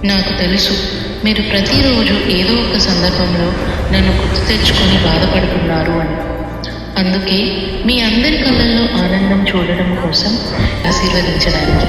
నాకు తెలుసు మీరు ప్రతిరోజు ఏదో ఒక సందర్భంలో నన్ను గుర్తు తెచ్చుకొని బాధపడుతున్నారు అని. అందుకే మీ అందరి కళ్ళల్లో ఆనందం చూడడం కోసం ఆశీర్వదించడానికి.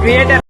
క్రియేటర్